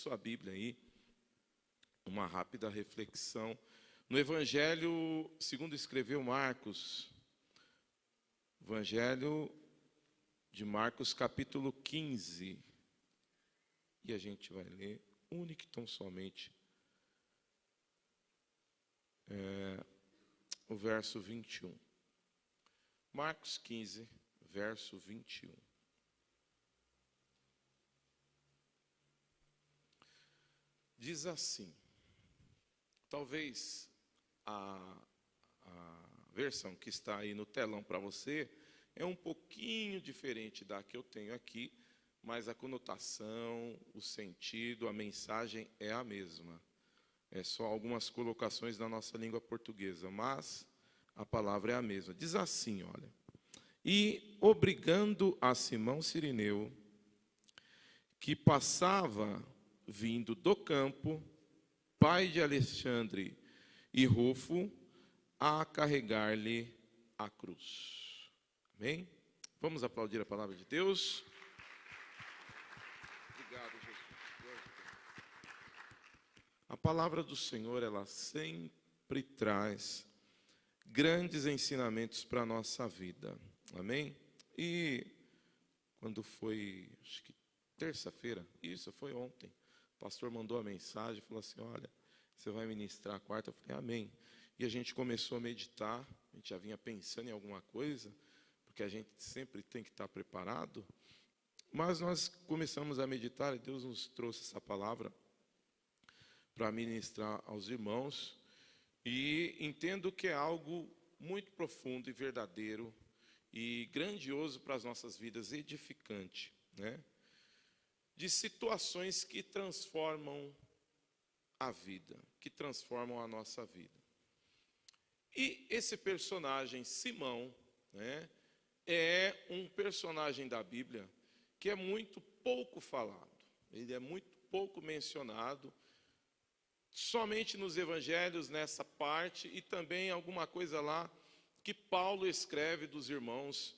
sua Bíblia aí, uma rápida reflexão no Evangelho segundo escreveu Marcos. Evangelho de Marcos, capítulo 15. E a gente vai ler único e tão somente o verso 21. Marcos 15, verso 21. Diz assim, talvez a versão que está aí no telão para você é um pouquinho diferente da que eu tenho aqui, mas a conotação, o sentido, a mensagem é a mesma. É só algumas colocações da nossa língua portuguesa, mas a palavra é a mesma. Diz assim, olha. E obrigando a Simão Cireneu, que passava vindo do campo, pai de Alexandre e Rufo, a carregar-lhe a cruz. Amém? Vamos aplaudir a palavra de Deus. Obrigado, Jesus. A palavra do Senhor, ela sempre traz grandes ensinamentos para a nossa vida. Amém? E quando foi, acho que terça-feira, isso foi ontem, o pastor mandou a mensagem, falou assim, olha, você vai ministrar a quarta? Eu falei, amém. E a gente começou a meditar, a gente já vinha pensando em alguma coisa, porque a gente sempre tem que estar preparado, mas nós começamos a meditar e Deus nos trouxe essa palavra para ministrar aos irmãos, e entendo que é algo muito profundo e verdadeiro, e grandioso para as nossas vidas, edificante, né? De situações que transformam a vida, que transformam a nossa vida. E esse personagem, Simão, né, é um personagem da Bíblia que é muito pouco falado, ele é muito pouco mencionado, somente nos evangelhos, nessa parte, e também alguma coisa lá que Paulo escreve dos irmãos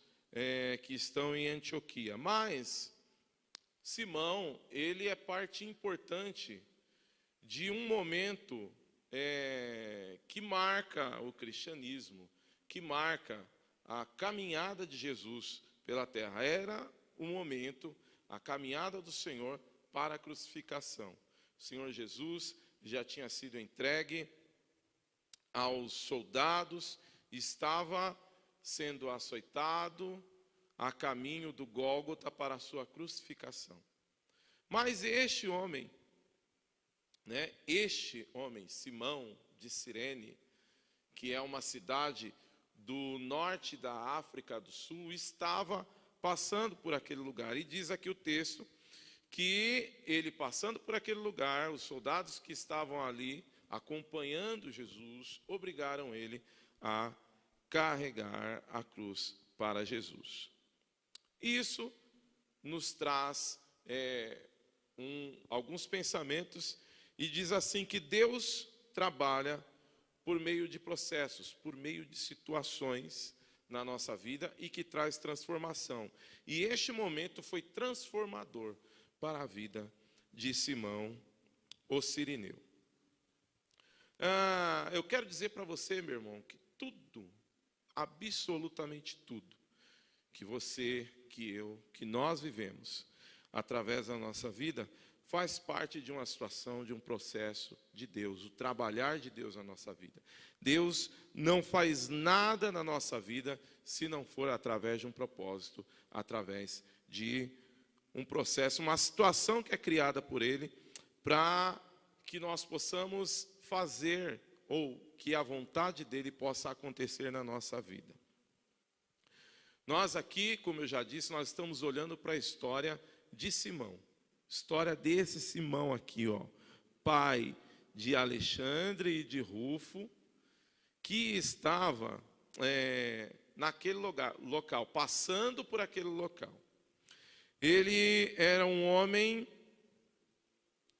que estão em Antioquia. Mas Simão, ele é parte importante de um momento que marca o cristianismo, que marca a caminhada de Jesus pela terra. Era o momento, a caminhada do Senhor para a crucificação. O Senhor Jesus já tinha sido entregue aos soldados, estava sendo açoitado a caminho do Gólgota para a sua crucificação. Mas este homem, Simão de Cirene, que é uma cidade do norte da África do Sul, estava passando por aquele lugar. E diz aqui o texto que ele passando por aquele lugar, os soldados que estavam ali acompanhando Jesus, obrigaram ele a carregar a cruz para Jesus. Isso nos traz alguns pensamentos e diz assim que Deus trabalha por meio de processos, por meio de situações na nossa vida e que traz transformação. E este momento foi transformador para a vida de Simão, o Cireneu. Eu quero dizer para você, meu irmão, que tudo, absolutamente tudo, que você, que eu, que nós vivemos através da nossa vida, faz parte de uma situação, de um processo de Deus, o trabalhar de Deus na nossa vida. Deus não faz nada na nossa vida se não for através de um propósito, através de um processo, uma situação que é criada por Ele, para que nós possamos fazer, ou que a vontade dEle possa acontecer na nossa vida. Nós aqui, como eu já disse, nós estamos olhando para a história de Simão. História desse Simão aqui, ó, pai de Alexandre e de Rufo, que estava naquele local, passando por aquele local. Ele era um homem.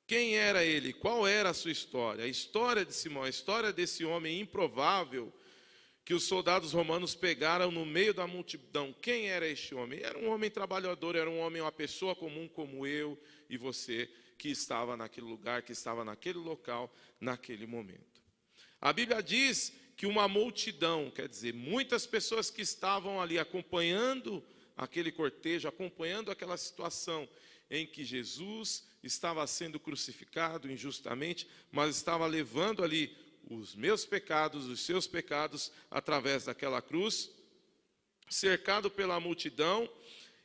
Quem era ele? Qual era a sua história? A história de Simão, a história desse homem improvável que os soldados romanos pegaram no meio da multidão. Quem era este homem? Era um homem trabalhador, era um homem, uma pessoa comum como eu e você, que estava naquele lugar, que estava naquele local, naquele momento. A Bíblia diz que uma multidão, quer dizer, muitas pessoas que estavam ali acompanhando aquele cortejo, acompanhando aquela situação em que Jesus estava sendo crucificado injustamente, mas estava levando ali os meus pecados, os seus pecados, através daquela cruz, cercado pela multidão,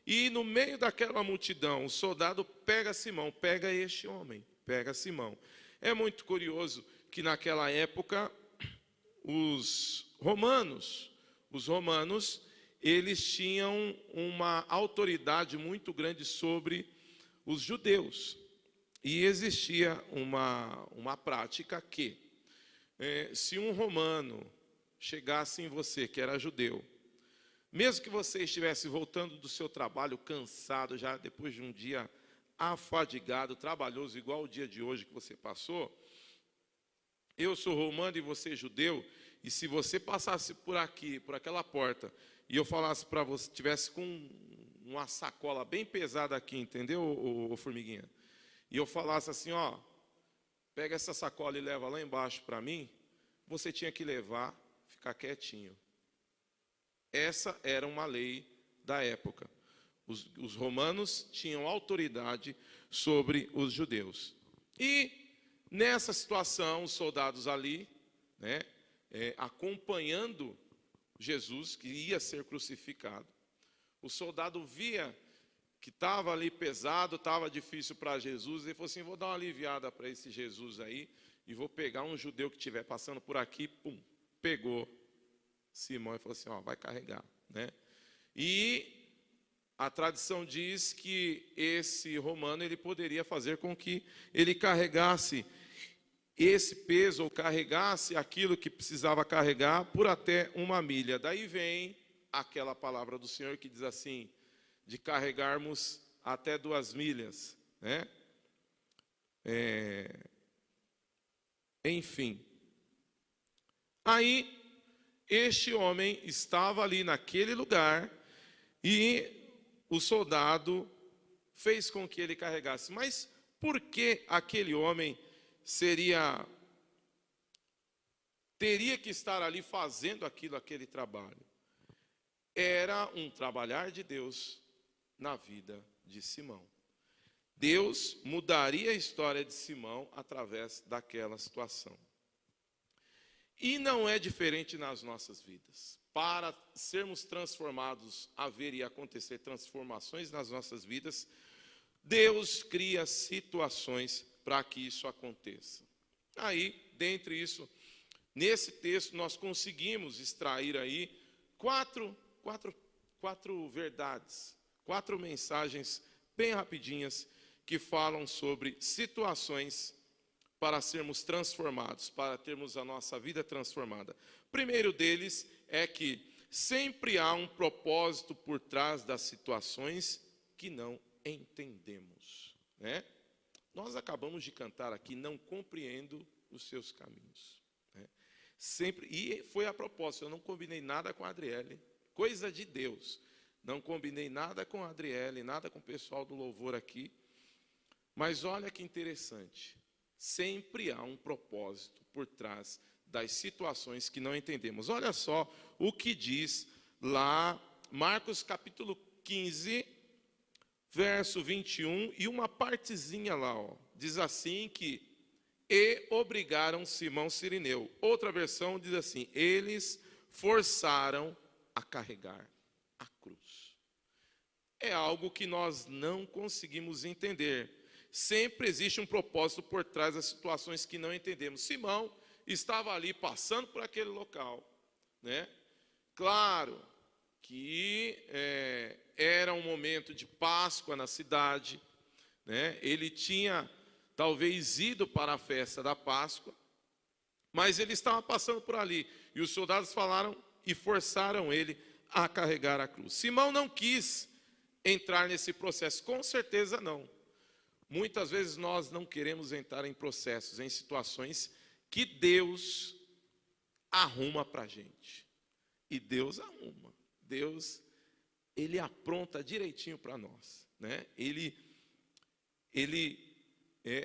e no meio daquela multidão, o soldado pega Simão, pega este homem, pega Simão. É muito curioso que naquela época, os romanos, eles tinham uma autoridade muito grande sobre os judeus. E existia uma prática que, se um romano chegasse em você, que era judeu, mesmo que você estivesse voltando do seu trabalho cansado, já depois de um dia afadigado, trabalhoso, igual o dia de hoje que você passou, eu sou romano e você é judeu, e se você passasse por aqui, por aquela porta, e eu falasse para você, tivesse com uma sacola bem pesada aqui, entendeu, ô formiguinha? E eu falasse assim, ó, pega essa sacola e leva lá embaixo para mim, você tinha que levar, ficar quietinho. Essa era uma lei da época. Os romanos tinham autoridade sobre os judeus. E nessa situação, os soldados ali, acompanhando Jesus, que ia ser crucificado, o soldado via que estava ali pesado, estava difícil para Jesus, e falou assim, vou dar uma aliviada para esse Jesus aí, e vou pegar um judeu que estiver passando por aqui, pum, pegou Simão e falou assim, ó, vai carregar, né? E a tradição diz que esse romano, ele poderia fazer com que ele carregasse esse peso, ou carregasse aquilo que precisava carregar por até 1 milha. Daí vem aquela palavra do Senhor que diz assim, de carregarmos até 2 milhas, né? Enfim. Aí, este homem estava ali naquele lugar e o soldado fez com que ele carregasse. Mas por que aquele homem teria que estar ali fazendo aquele trabalho? Era um trabalhar de Deus na vida de Simão. Deus mudaria a história de Simão através daquela situação. E não é diferente nas nossas vidas. Para sermos transformados, haver e acontecer transformações nas nossas vidas, Deus cria situações para que isso aconteça. Aí, dentre isso, nesse texto nós conseguimos extrair aí quatro verdades, 4 mensagens bem rapidinhas que falam sobre situações para sermos transformados, para termos a nossa vida transformada. O primeiro deles é que sempre há um propósito por trás das situações que não entendemos, né? Nós acabamos de cantar aqui, não compreendo os seus caminhos, né? Sempre, e foi a propósito, eu não combinei nada com a Adriele, coisa de Deus, não combinei nada com a Adriele, nada com o pessoal do louvor aqui, mas olha que interessante, sempre há um propósito por trás das situações que não entendemos. Olha só o que diz lá, Marcos capítulo 15, verso 21, e uma partezinha lá, ó, diz assim que, e obrigaram Simão Cirineu. Outra versão diz assim, eles forçaram a carregar a cruz. É algo que nós não conseguimos entender. Sempre existe um propósito por trás das situações que não entendemos. Simão estava ali passando por aquele local, né? Claro que era um momento de Páscoa na cidade, né? Ele tinha talvez ido para a festa da Páscoa, mas ele estava passando por ali, e os soldados falaram e forçaram ele a carregar a cruz. Simão não quis entrar nesse processo, com certeza não. Muitas vezes nós não queremos entrar em processos, em situações que Deus arruma para a gente. E Deus arruma. Deus, Ele apronta direitinho para nós, né? Ele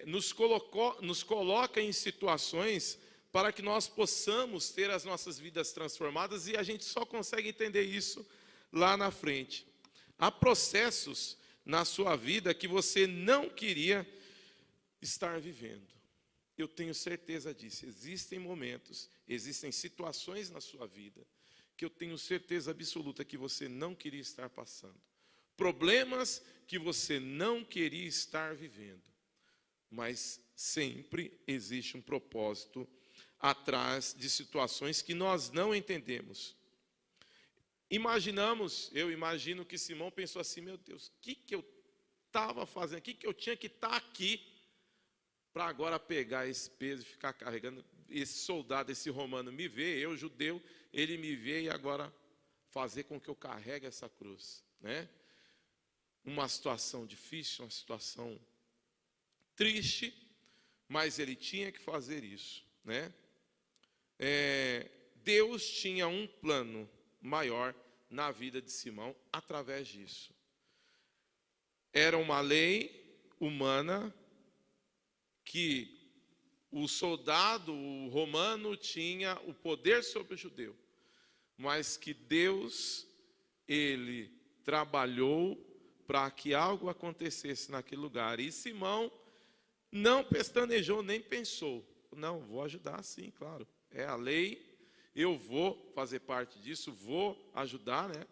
nos coloca em situações para que nós possamos ter as nossas vidas transformadas, e a gente só consegue entender isso lá na frente. Há processos na sua vida que você não queria estar vivendo. Eu tenho certeza disso. Existem momentos, existem situações na sua vida que eu tenho certeza absoluta que você não queria estar passando. Problemas que você não queria estar vivendo. Mas sempre existe um propósito atrás de situações que nós não entendemos. Eu imagino que Simão pensou assim: meu Deus, o que eu estava fazendo? O que eu tinha que estar aqui para agora pegar esse peso e ficar carregando? Esse soldado, esse romano me vê, eu judeu, ele me vê, e agora fazer com que eu carregue essa cruz, né? Uma situação difícil, uma situação triste, mas ele tinha que fazer isso, né? Deus tinha um plano maior na vida de Simão através disso. Era uma lei humana que o soldado, o romano, tinha o poder sobre o judeu, mas que Deus, ele trabalhou para que algo acontecesse naquele lugar. E Simão não pestanejou, nem pensou: não, vou ajudar sim, claro, é a lei, eu vou fazer parte disso, vou ajudar, né?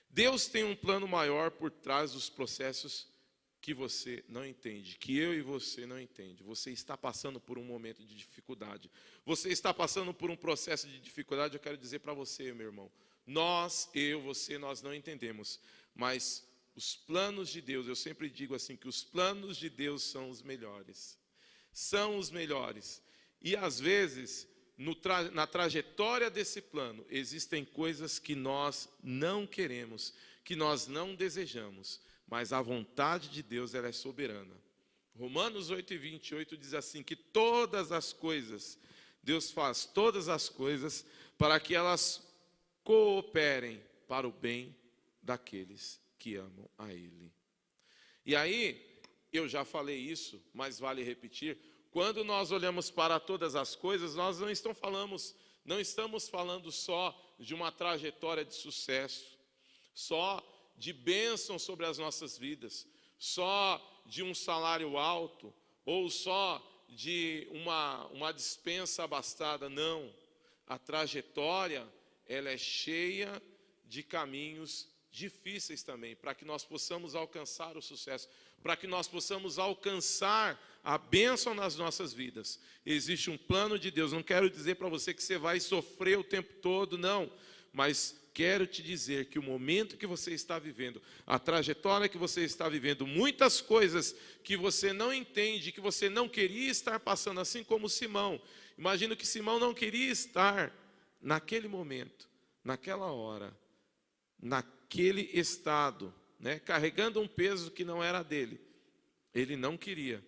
Deus tem um plano maior por trás dos processos que você não entende, que eu e você não entende. Você está passando por um momento de dificuldade, você está passando por um processo de dificuldade. Eu quero dizer para você, meu irmão, nós não entendemos, mas os planos de Deus, eu sempre digo assim, que os planos de Deus são os melhores. São os melhores. E às vezes, na trajetória desse plano, existem coisas que nós não queremos, que nós não desejamos, mas a vontade de Deus, ela é soberana. Romanos 8:28 diz assim, que todas as coisas, Deus faz todas as coisas para que elas cooperem para o bem daqueles que amam a Ele. E aí, eu já falei isso, mas vale repetir: quando nós olhamos para todas as coisas, nós não estamos falando só de uma trajetória de sucesso, só de bênção sobre as nossas vidas, só de um salário alto, ou só de uma dispensa abastada. Não, a trajetória, ela é cheia de caminhos difíceis também, para que nós possamos alcançar o sucesso, para que nós possamos alcançar a bênção nas nossas vidas. Existe um plano de Deus. Não quero dizer para você que você vai sofrer o tempo todo, não, mas quero te dizer que o momento que você está vivendo, a trajetória que você está vivendo, muitas coisas que você não entende, que você não queria estar passando, assim como Simão. Imagino que Simão não queria estar naquele momento, naquela hora, naquele estado, né, carregando um peso que não era dele. Ele não queria,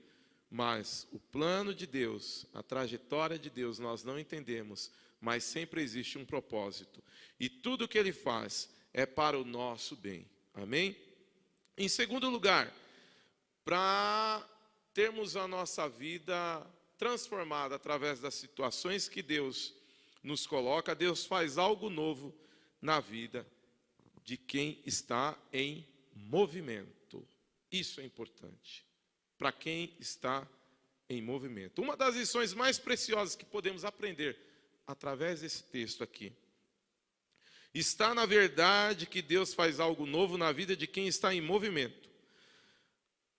mas o plano de Deus, a trajetória de Deus, nós não entendemos, mas sempre existe um propósito. E tudo que Ele faz é para o nosso bem. Amém? Em segundo lugar, para termos a nossa vida transformada através das situações que Deus nos coloca, Deus faz algo novo na vida de quem está em movimento. Isso é importante. Para quem está em movimento. Uma das lições mais preciosas que podemos aprender através desse texto aqui está na verdade que Deus faz algo novo na vida de quem está em movimento.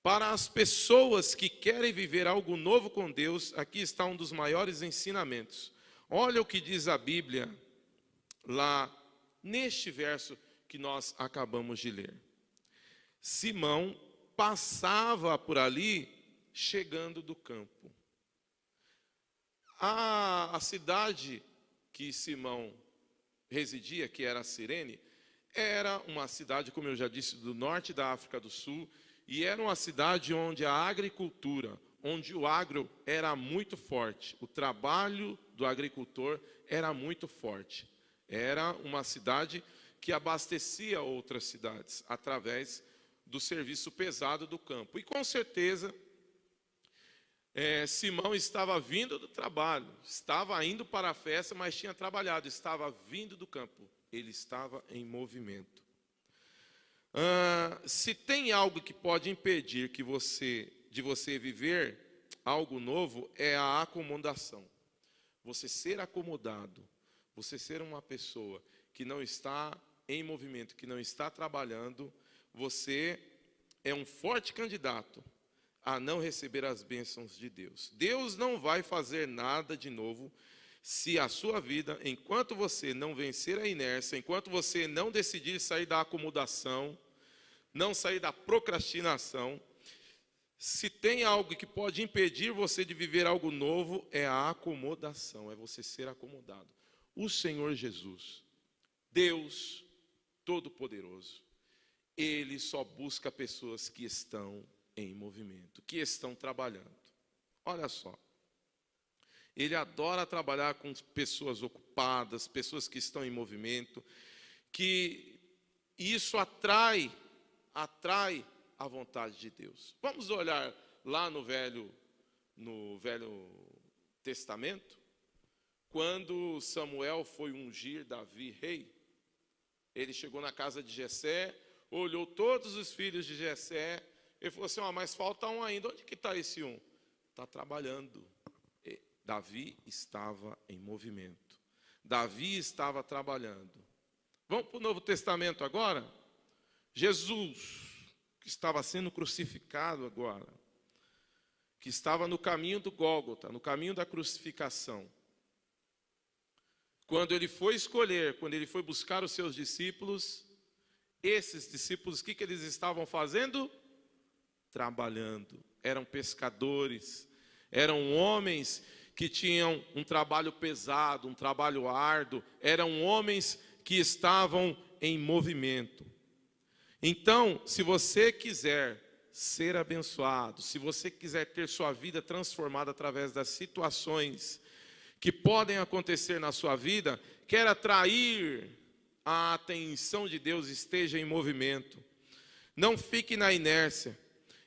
Para as pessoas que querem viver algo novo com Deus, aqui está um dos maiores ensinamentos. Olha o que diz a Bíblia lá neste verso que nós acabamos de ler. Simão passava por ali chegando do campo. A cidade que Simão residia, que era Cirene, era uma cidade, como eu já disse, do norte da África do Sul, e era uma cidade onde a agricultura, onde o agro era muito forte, o trabalho do agricultor era muito forte. Era uma cidade que abastecia outras cidades através do serviço pesado do campo. E com certeza Simão estava vindo do trabalho, estava indo para a festa, mas tinha trabalhado, estava vindo do campo, ele estava em movimento. Se tem algo que pode impedir de você viver algo novo, é a acomodação. Você ser acomodado, você ser uma pessoa que não está em movimento, que não está trabalhando, você é um forte candidato a não receber as bênçãos de Deus. Deus não vai fazer nada de novo se a sua vida, enquanto você não vencer a inércia, enquanto você não decidir sair da acomodação, não sair da procrastinação, se tem algo que pode impedir você de viver algo novo, é a acomodação, é você ser acomodado. O Senhor Jesus, Deus Todo-Poderoso, Ele só busca pessoas que estão em movimento, que estão trabalhando. Olha só, Ele adora trabalhar com pessoas ocupadas, pessoas que estão em movimento, que isso atrai a vontade de Deus. Vamos olhar lá no Velho Testamento, quando Samuel foi ungir Davi rei, ele chegou na casa de Jessé, olhou todos os filhos de Jessé, ele falou assim, mas falta um ainda, onde que está esse um? Está trabalhando. Davi estava em movimento, Davi estava trabalhando. Vamos para o Novo Testamento agora? Jesus, que estava sendo crucificado agora, que estava no caminho do Gólgota, no caminho da crucificação. Quando ele foi escolher, quando ele foi buscar os seus discípulos, esses discípulos, o que eles estavam fazendo? Trabalhando. Eram pescadores, eram homens que tinham um trabalho pesado, um trabalho árduo, eram homens que estavam em movimento. Então, se você quiser ser abençoado, se você quiser ter sua vida transformada através das situações que podem acontecer na sua vida, quer atrair a atenção de Deus, esteja em movimento. Não fique na inércia.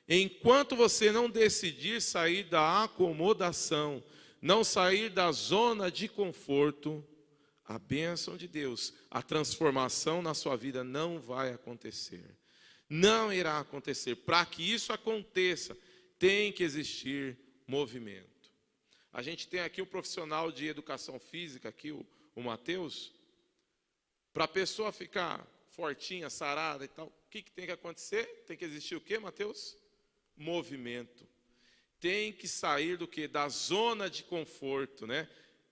Enquanto você não decidir sair da acomodação, não sair da zona de conforto, a bênção de Deus, a transformação na sua vida não vai acontecer. Não irá acontecer. Para que isso aconteça, tem que existir movimento. A gente tem aqui o profissional de educação física, aqui o Mateus. Para a pessoa ficar fortinha, sarada e tal, o que tem que acontecer? Tem que existir o quê, Mateus? Movimento. Tem que sair do quê? Da zona de conforto, né?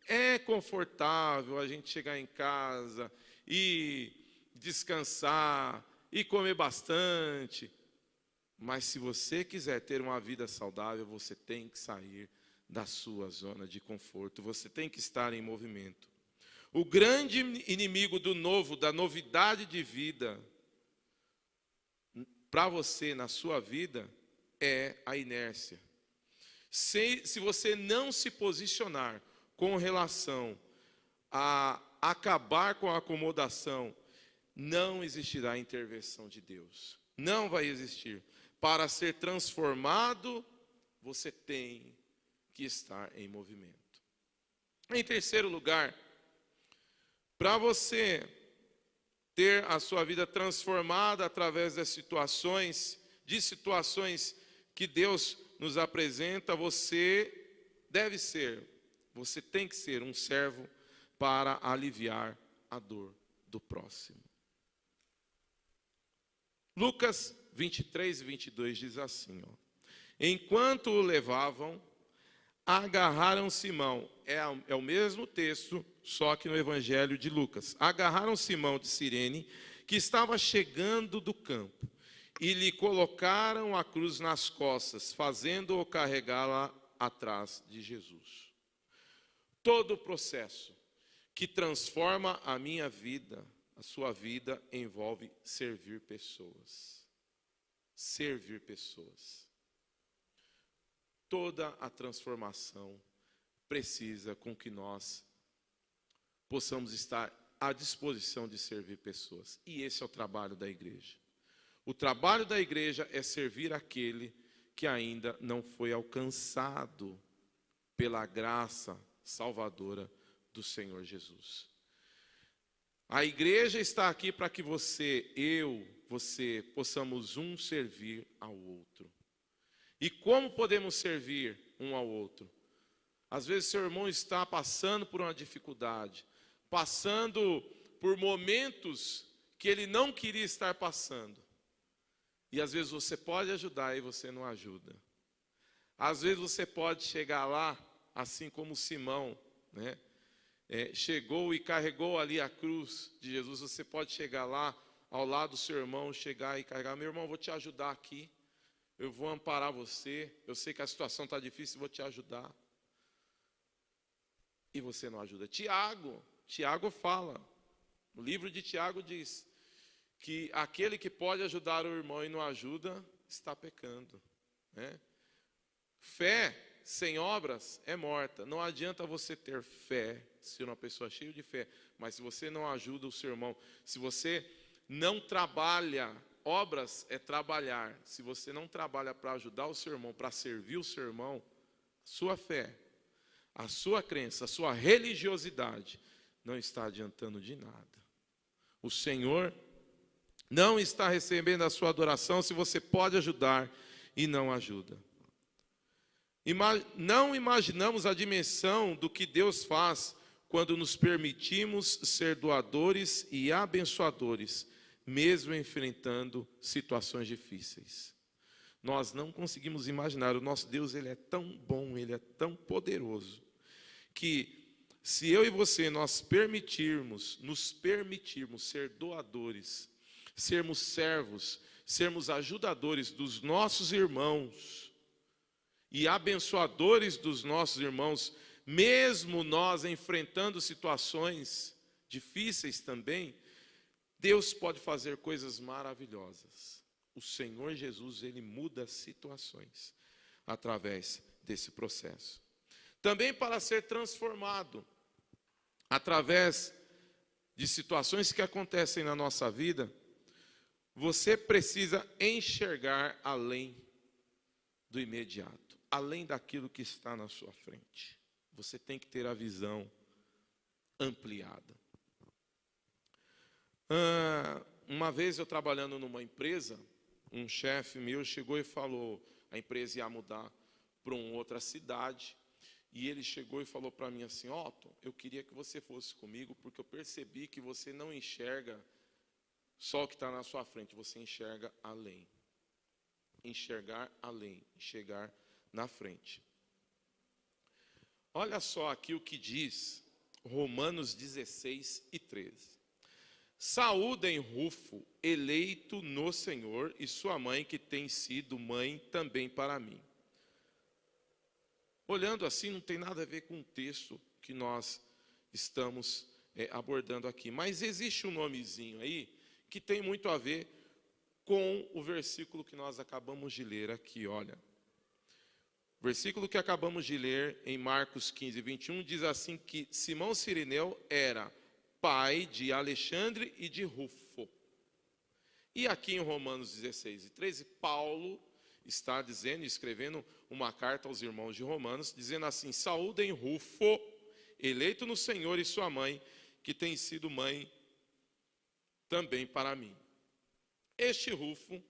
É confortável a gente chegar em casa e descansar e comer bastante. Mas se você quiser ter uma vida saudável, você tem que sair da sua zona de conforto. Você tem que estar em movimento. O grande inimigo do novo, da novidade de vida, para você na sua vida, é a inércia. Se você não se posicionar com relação a acabar com a acomodação, não existirá intervenção de Deus. Não vai existir. Para ser transformado, você tem que estar em movimento. Em terceiro lugar, para você ter a sua vida transformada através das situações que Deus nos apresenta, você tem que ser um servo para aliviar a dor do próximo. Lucas 23 e 22 diz assim, enquanto o levavam, agarraram Simão, é o mesmo texto, só que no Evangelho de Lucas. Agarraram Simão de Cirene, que estava chegando do campo, e lhe colocaram a cruz nas costas, fazendo-o carregá-la atrás de Jesus. Todo o processo que transforma a minha vida, a sua vida, envolve servir pessoas. Servir pessoas. Toda a transformação precisa com que nós possamos estar à disposição de servir pessoas. E esse é o trabalho da igreja. O trabalho da igreja é servir aquele que ainda não foi alcançado pela graça salvadora do Senhor Jesus. A igreja está aqui para que você possamos um servir ao outro. E como podemos servir um ao outro? Às vezes seu irmão está passando por uma dificuldade, passando por momentos que ele não queria estar passando. E às vezes você pode ajudar e você não ajuda. Às vezes você pode chegar lá, assim como Simão, né? Chegou e carregou ali a cruz de Jesus. Você pode chegar lá ao lado do seu irmão, chegar e carregar: meu irmão, vou te ajudar aqui, eu vou amparar você, eu sei que a situação está difícil, vou te ajudar. E você não ajuda. Tiago fala, o livro de Tiago diz que aquele que pode ajudar o irmão e não ajuda, está pecando, né? Fé sem obras é morta. Não adianta você ter fé, ser uma pessoa cheia de fé, mas se você não ajuda o seu irmão, se você não trabalha, obras é trabalhar, se você não trabalha para ajudar o seu irmão, para servir o seu irmão, sua fé, a sua crença, a sua religiosidade não está adiantando de nada. O Senhor não está recebendo a sua adoração se você pode ajudar e não ajuda. Não imaginamos a dimensão do que Deus faz quando nos permitimos ser doadores e abençoadores, mesmo enfrentando situações difíceis. Nós não conseguimos imaginar. O nosso Deus, Ele é tão bom, Ele é tão poderoso, que se eu e você nos permitirmos ser doadores, sermos servos, sermos ajudadores dos nossos irmãos e abençoadores dos nossos irmãos, mesmo nós enfrentando situações difíceis também, Deus pode fazer coisas maravilhosas. O Senhor Jesus, Ele muda situações através desse processo. Também para ser transformado através de situações que acontecem na nossa vida, você precisa enxergar além do imediato, além daquilo que está na sua frente. Você tem que ter a visão ampliada. Uma vez eu trabalhando numa empresa, um chefe meu chegou e falou, a empresa ia mudar para uma outra cidade, e ele chegou e falou para mim assim: Otto, eu queria que você fosse comigo, porque eu percebi que você não enxerga só o que está na sua frente, você enxerga além. Enxergar além, enxergar na frente. Olha só aqui o que diz Romanos 16:13. Saúdem Rufo, eleito no Senhor, e sua mãe, que tem sido mãe também para mim. Olhando assim, não tem nada a ver com o texto que nós estamos abordando aqui. Mas existe um nomezinho aí que tem muito a ver com o versículo que nós acabamos de ler aqui, olha. O versículo que acabamos de ler em Marcos 15:21 diz assim que Simão Cirineu era pai de Alexandre e de Rufo. E aqui em Romanos 16:13, Paulo está dizendo, escrevendo uma carta aos irmãos de Romanos, dizendo assim: saúdem Rufo, eleito no Senhor, e sua mãe, que tem sido mãe também para mim. Este Rufo,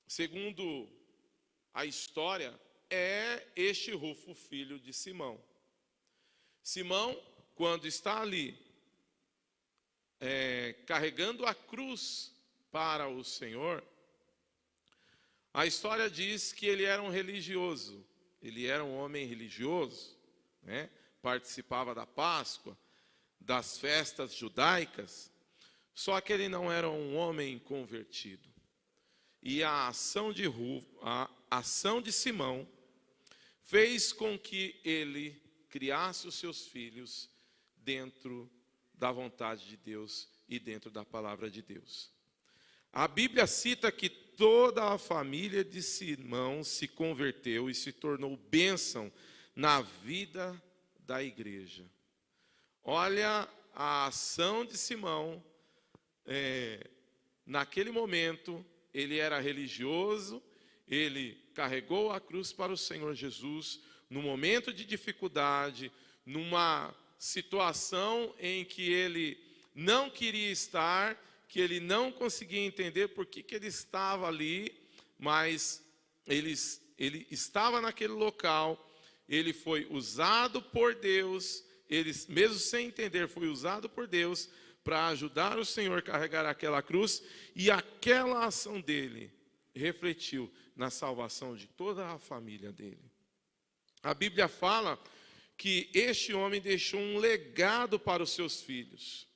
segundo a história, é este Rufo, filho de Simão. Simão, quando está ali, carregando a cruz para o Senhor, a história diz que ele era um religioso, ele era um homem religioso, né? Participava da Páscoa, das festas judaicas, só que ele não era um homem convertido. E a ação de Simão fez com que ele criasse os seus filhos dentro da vontade de Deus e dentro da palavra de Deus. A Bíblia cita que toda a família de Simão se converteu e se tornou bênção na vida da igreja. Olha a ação de Simão, naquele momento, ele era religioso, ele carregou a cruz para o Senhor Jesus, no momento de dificuldade, numa situação em que ele não queria estar, que ele não conseguia entender por que ele estava ali, mas ele estava naquele local, ele foi usado por Deus, ele, mesmo sem entender, foi usado por Deus para ajudar o Senhor a carregar aquela cruz, e aquela ação dele refletiu na salvação de toda a família dele. A Bíblia fala que este homem deixou um legado para os seus filhos.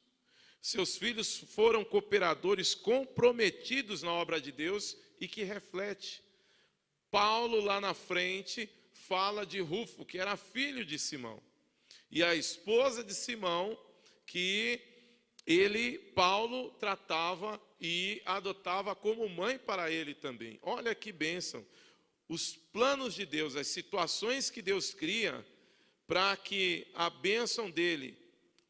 Seus filhos foram cooperadores comprometidos na obra de Deus e que reflete. Paulo, lá na frente, fala de Rufo, que era filho de Simão. E a esposa de Simão, que Paulo tratava e adotava como mãe para ele também. Olha que bênção. Os planos de Deus, as situações que Deus cria para que a bênção dele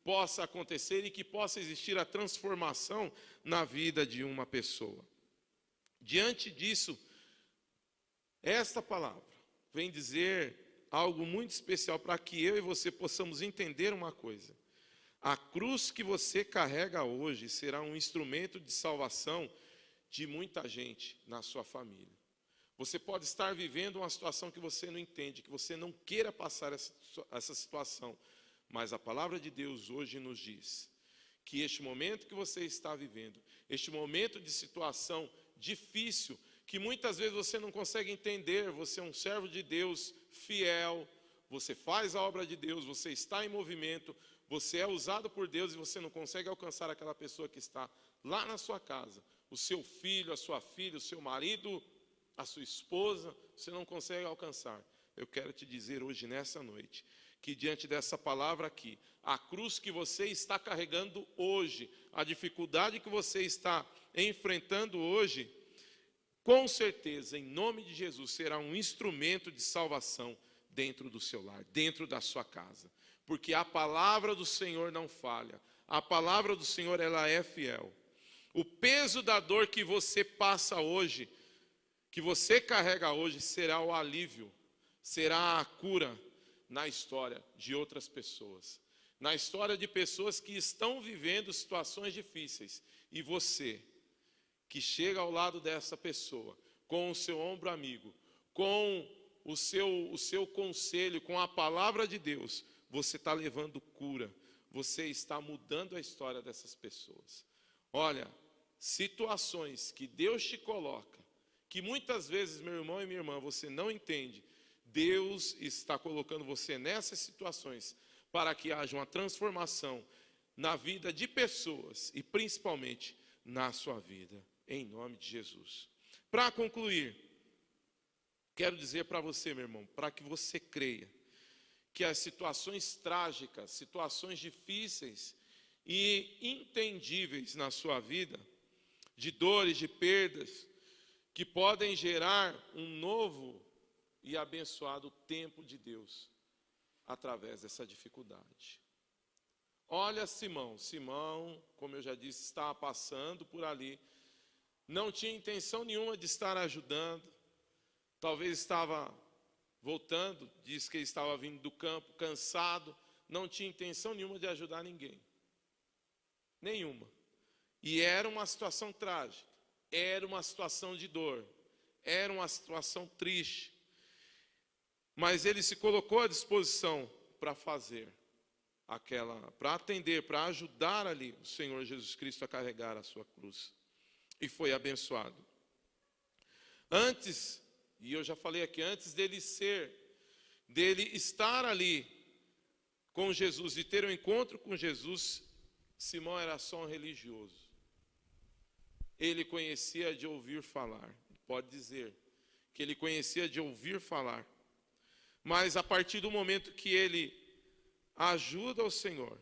possa acontecer e que possa existir a transformação na vida de uma pessoa. Diante disso, esta palavra vem dizer algo muito especial para que eu e você possamos entender uma coisa. A cruz que você carrega hoje será um instrumento de salvação de muita gente na sua família. Você pode estar vivendo uma situação que você não entende, que você não queira passar essa situação, mas a palavra de Deus hoje nos diz que este momento que você está vivendo, este momento de situação difícil, que muitas vezes você não consegue entender, você é um servo de Deus fiel, você faz a obra de Deus, você está em movimento, você é usado por Deus e você não consegue alcançar aquela pessoa que está lá na sua casa, o seu filho, a sua filha, o seu marido, a sua esposa, você não consegue alcançar. Eu quero te dizer hoje, nessa noite, que diante dessa palavra aqui, a cruz que você está carregando hoje, a dificuldade que você está enfrentando hoje, com certeza, em nome de Jesus, será um instrumento de salvação dentro do seu lar, dentro da sua casa. Porque a palavra do Senhor não falha, a palavra do Senhor ela é fiel. O peso da dor que você passa hoje, que você carrega hoje, será o alívio, será a cura na história de outras pessoas. Na história de pessoas que estão vivendo situações difíceis. E você, que chega ao lado dessa pessoa, com o seu ombro amigo, com o seu conselho, com a palavra de Deus, você está levando cura, você está mudando a história dessas pessoas. Olha, situações que Deus te coloca, que muitas vezes, meu irmão e minha irmã, você não entende, Deus está colocando você nessas situações para que haja uma transformação na vida de pessoas e principalmente na sua vida, em nome de Jesus. Para concluir, quero dizer para você, meu irmão, para que você creia que as situações trágicas, situações difíceis e intendíveis na sua vida, de dores, de perdas, que podem gerar um novo e abençoado tempo de Deus através dessa dificuldade. Olha Simão, como eu já disse, estava passando por ali, não tinha intenção nenhuma de estar ajudando, talvez estava voltando, disse que ele estava vindo do campo, cansado, não tinha intenção nenhuma de ajudar ninguém, nenhuma. E era uma situação trágica, era uma situação de dor, era uma situação triste, mas ele se colocou à disposição para fazer para atender, para ajudar ali o Senhor Jesus Cristo a carregar a sua cruz. E foi abençoado. Antes, e eu já falei aqui, antes dele estar ali com Jesus e ter um encontro com Jesus, Simão era só um religioso. Ele conhecia de ouvir falar, pode dizer que ele conhecia de ouvir falar. Mas a partir do momento que ele ajuda o Senhor,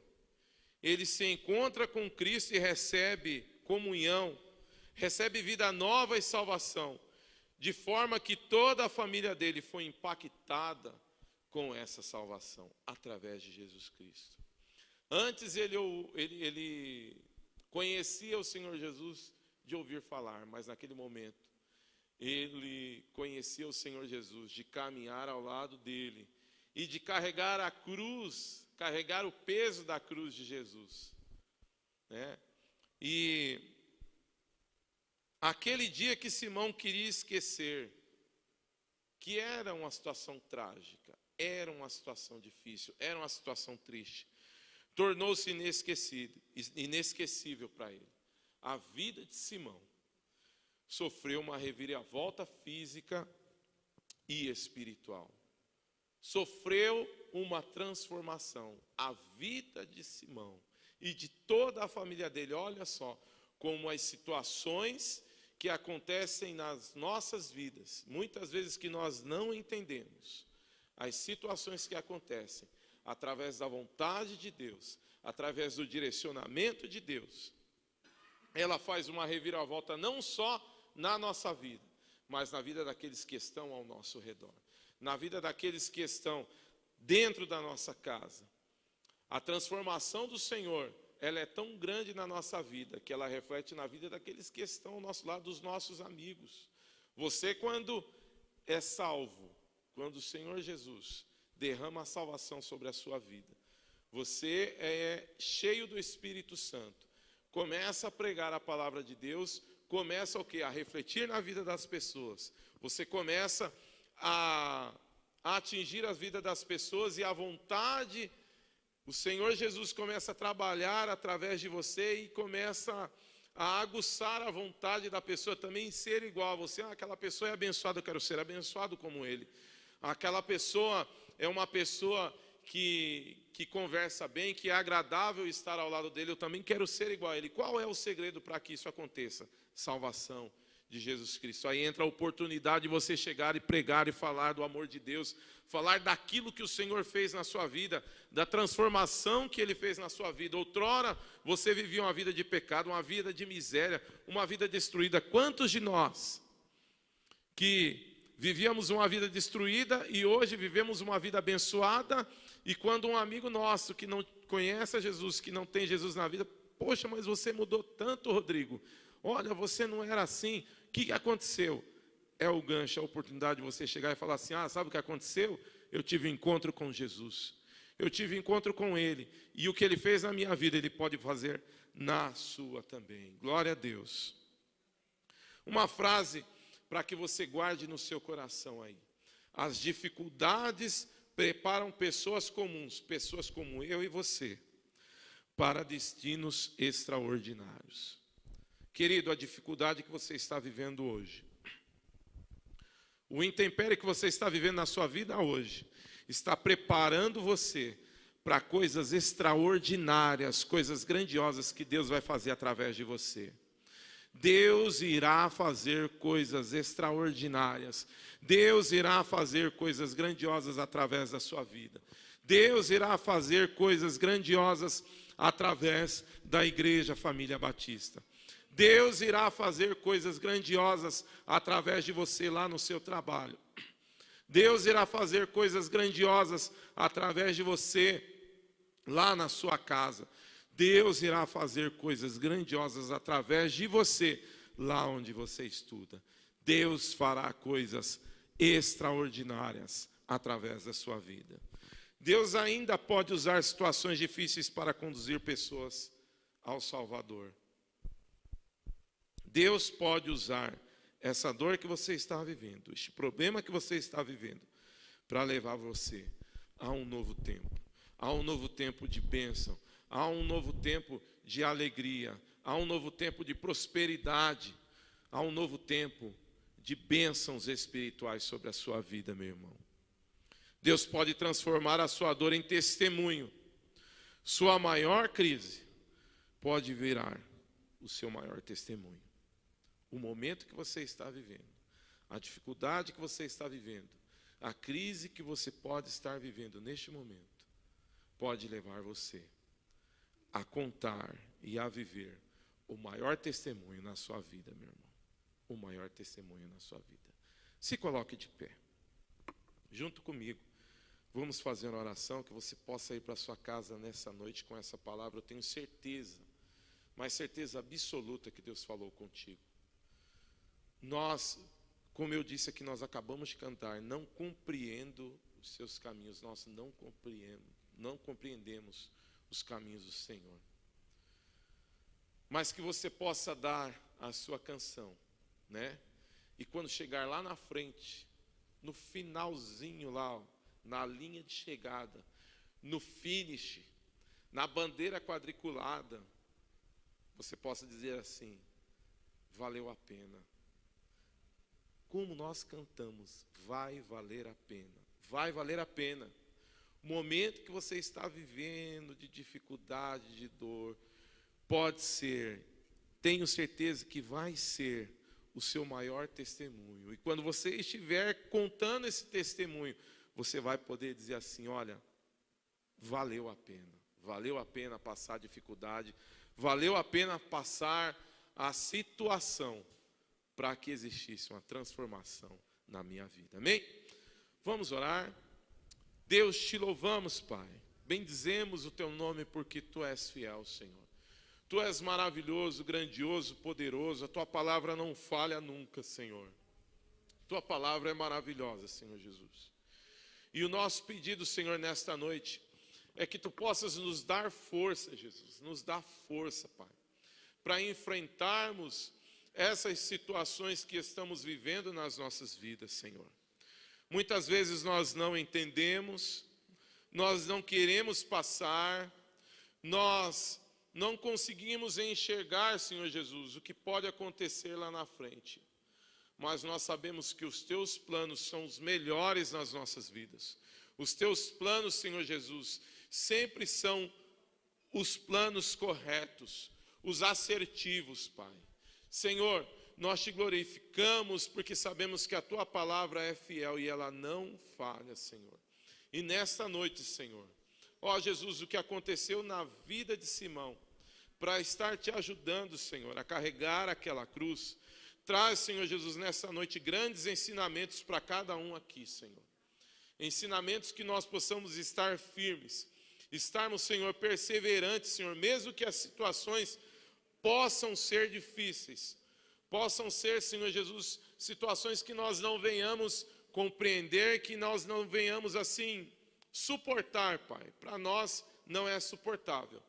ele se encontra com Cristo e recebe comunhão, recebe vida nova e salvação, de forma que toda a família dele foi impactada com essa salvação, através de Jesus Cristo. Antes ele conhecia o Senhor Jesus de ouvir falar, mas naquele momento ele conhecia o Senhor Jesus, de caminhar ao lado dele e de carregar a cruz, carregar o peso da cruz de Jesus, né? E aquele dia que Simão queria esquecer, que era uma situação trágica, era uma situação difícil, era uma situação triste, tornou-se inesquecível para ele. A vida de Simão sofreu uma reviravolta física e espiritual. Sofreu uma transformação. A vida de Simão e de toda a família dele, olha só, como as situações que acontecem nas nossas vidas, muitas vezes que nós não entendemos, as situações que acontecem através da vontade de Deus, através do direcionamento de Deus, ela faz uma reviravolta não só na nossa vida, mas na vida daqueles que estão ao nosso redor, na vida daqueles que estão dentro da nossa casa. A transformação do Senhor, ela é tão grande na nossa vida, que ela reflete na vida daqueles que estão ao nosso lado, dos nossos amigos. Você, quando é salvo, quando o Senhor Jesus derrama a salvação sobre a sua vida, você é cheio do Espírito Santo, começa a pregar a palavra de Deus, começa o quê? A refletir na vida das pessoas. Você começa a atingir a vida das pessoas e a vontade, o Senhor Jesus começa a trabalhar através de você e começa a aguçar a vontade da pessoa também em ser igual a você. Aquela pessoa é abençoada, eu quero ser abençoado como ele. Aquela pessoa é uma pessoa que conversa bem, que é agradável estar ao lado dele, eu também quero ser igual a ele. Qual é o segredo para que isso aconteça? Salvação de Jesus Cristo. Aí entra a oportunidade de você chegar e pregar e falar do amor de Deus, falar daquilo que o Senhor fez na sua vida, da transformação que Ele fez na sua vida. Outrora você vivia uma vida de pecado, uma vida de miséria, uma vida destruída. Quantos de nós que vivíamos uma vida destruída e hoje vivemos uma vida abençoada? E quando um amigo nosso que não conhece a Jesus, que não tem Jesus na vida, poxa, mas você mudou tanto, Rodrigo. Olha, você não era assim. O que aconteceu? É o gancho, a oportunidade de você chegar e falar assim, sabe o que aconteceu? Eu tive um encontro com Jesus. Eu tive um encontro com Ele. E o que Ele fez na minha vida, Ele pode fazer na sua também. Glória a Deus. Uma frase para que você guarde no seu coração aí. As dificuldades preparam pessoas comuns, pessoas como eu e você, para destinos extraordinários. Querido, a dificuldade que você está vivendo hoje, o intempério que você está vivendo na sua vida hoje, está preparando você para coisas extraordinárias, coisas grandiosas que Deus vai fazer através de você. Deus irá fazer coisas extraordinárias. Deus irá fazer coisas grandiosas através da sua vida. Deus irá fazer coisas grandiosas através da Igreja Família Batista. Deus irá fazer coisas grandiosas através de você lá no seu trabalho. Deus irá fazer coisas grandiosas através de você lá na sua casa. Deus irá fazer coisas grandiosas através de você lá onde você estuda. Deus fará coisas extraordinárias através da sua vida. Deus ainda pode usar situações difíceis para conduzir pessoas ao Salvador. Deus pode usar essa dor que você está vivendo, este problema que você está vivendo, para levar você a um novo tempo de bênção, a um novo tempo de alegria, a um novo tempo de prosperidade, a um novo tempo de bênçãos espirituais sobre a sua vida, meu irmão. Deus pode transformar a sua dor em testemunho. Sua maior crise pode virar o seu maior testemunho. O momento que você está vivendo, a dificuldade que você está vivendo, a crise que você pode estar vivendo neste momento, pode levar você a contar e a viver o maior testemunho na sua vida, meu irmão. O maior testemunho na sua vida. Se coloque de pé. Junto comigo, vamos fazer uma oração que você possa ir para a sua casa nessa noite com essa palavra. Eu tenho certeza mas certeza absoluta que Deus falou contigo. Nós, como eu disse aqui, nós acabamos de cantar, não compreendo os seus caminhos. Nós não compreendemos os caminhos do Senhor. Mas que você possa dar a sua canção, né? E quando chegar lá na frente, no finalzinho lá, ó, na linha de chegada, no finish, na bandeira quadriculada, você possa dizer assim: valeu a pena. Como nós cantamos, vai valer a pena. Vai valer a pena. O momento que você está vivendo de dificuldade, de dor, pode ser, tenho certeza que vai ser o seu maior testemunho. E quando você estiver contando esse testemunho, você vai poder dizer assim: olha, valeu a pena. Valeu a pena passar a dificuldade, valeu a pena passar a situação para que existisse uma transformação na minha vida. Amém? Vamos orar. Deus, te louvamos, Pai. Bendizemos o teu nome porque tu és fiel, Senhor. Tu és maravilhoso, grandioso, poderoso. A tua palavra não falha nunca, Senhor. Tua palavra é maravilhosa, Senhor Jesus. E o nosso pedido, Senhor, nesta noite, é que tu possas nos dar força, Jesus. Nos dá força, Pai, para enfrentarmos essas situações que estamos vivendo nas nossas vidas, Senhor. Muitas vezes nós não entendemos, nós não queremos passar, nós não conseguimos enxergar, Senhor Jesus, o que pode acontecer lá na frente. Mas nós sabemos que os teus planos são os melhores nas nossas vidas. Os teus planos, Senhor Jesus, sempre são os planos corretos, os assertivos, Pai. Senhor, nós te glorificamos porque sabemos que a tua palavra é fiel e ela não falha, Senhor. E nesta noite, Senhor, ó Jesus, o que aconteceu na vida de Simão, para estar te ajudando, Senhor, a carregar aquela cruz, traz, Senhor Jesus, nessa noite grandes ensinamentos para cada um aqui, Senhor. Ensinamentos que nós possamos estar firmes, estarmos, Senhor, perseverantes, Senhor, mesmo que as situações possam ser difíceis, possam ser, Senhor Jesus, situações que nós não venhamos compreender, que nós não venhamos assim suportar, Pai. Para nós não é suportável,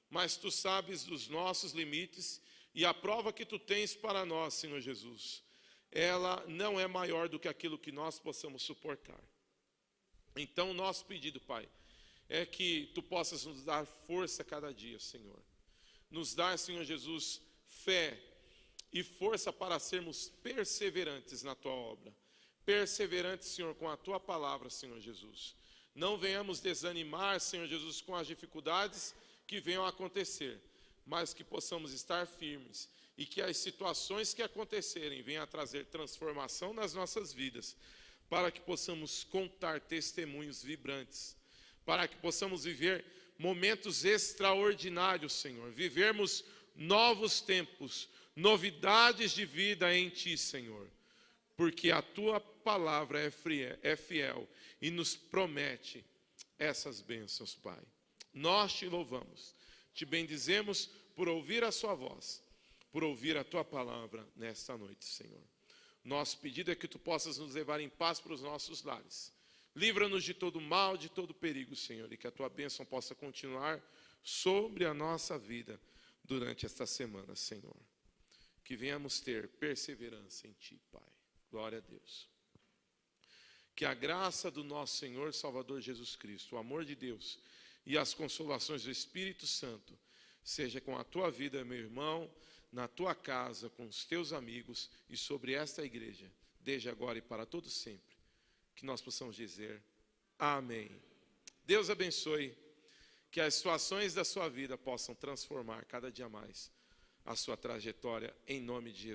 mas tu sabes dos nossos limites e a prova que tu tens para nós, Senhor Jesus, ela não é maior do que aquilo que nós possamos suportar. Então o nosso pedido, Pai, é que tu possas nos dar força cada dia, Senhor. Nos dar, Senhor Jesus, fé e força para sermos perseverantes na tua obra. Perseverantes, Senhor, com a tua palavra, Senhor Jesus. Não venhamos desanimar, Senhor Jesus, com as dificuldades que venham a acontecer, mas que possamos estar firmes e que as situações que acontecerem venham a trazer transformação nas nossas vidas, para que possamos contar testemunhos vibrantes, para que possamos viver momentos extraordinários, Senhor, vivermos novos tempos, novidades de vida em Ti, Senhor, porque a Tua palavra é fiel e nos promete essas bênçãos, Pai. Nós te louvamos, te bendizemos por ouvir a Sua voz, por ouvir a Tua palavra nesta noite, Senhor. Nosso pedido é que Tu possas nos levar em paz para os nossos lares. Livra-nos de todo mal, de todo perigo, Senhor, e que a Tua bênção possa continuar sobre a nossa vida durante esta semana, Senhor. Que venhamos ter perseverança em Ti, Pai. Glória a Deus. Que a graça do nosso Senhor Salvador Jesus Cristo, o amor de Deus e as consolações do Espírito Santo seja com a tua vida, meu irmão, na tua casa, com os teus amigos e sobre esta igreja, desde agora e para todo sempre. Que nós possamos dizer amém. Deus abençoe, que as situações da sua vida possam transformar cada dia mais a sua trajetória, em nome de Jesus.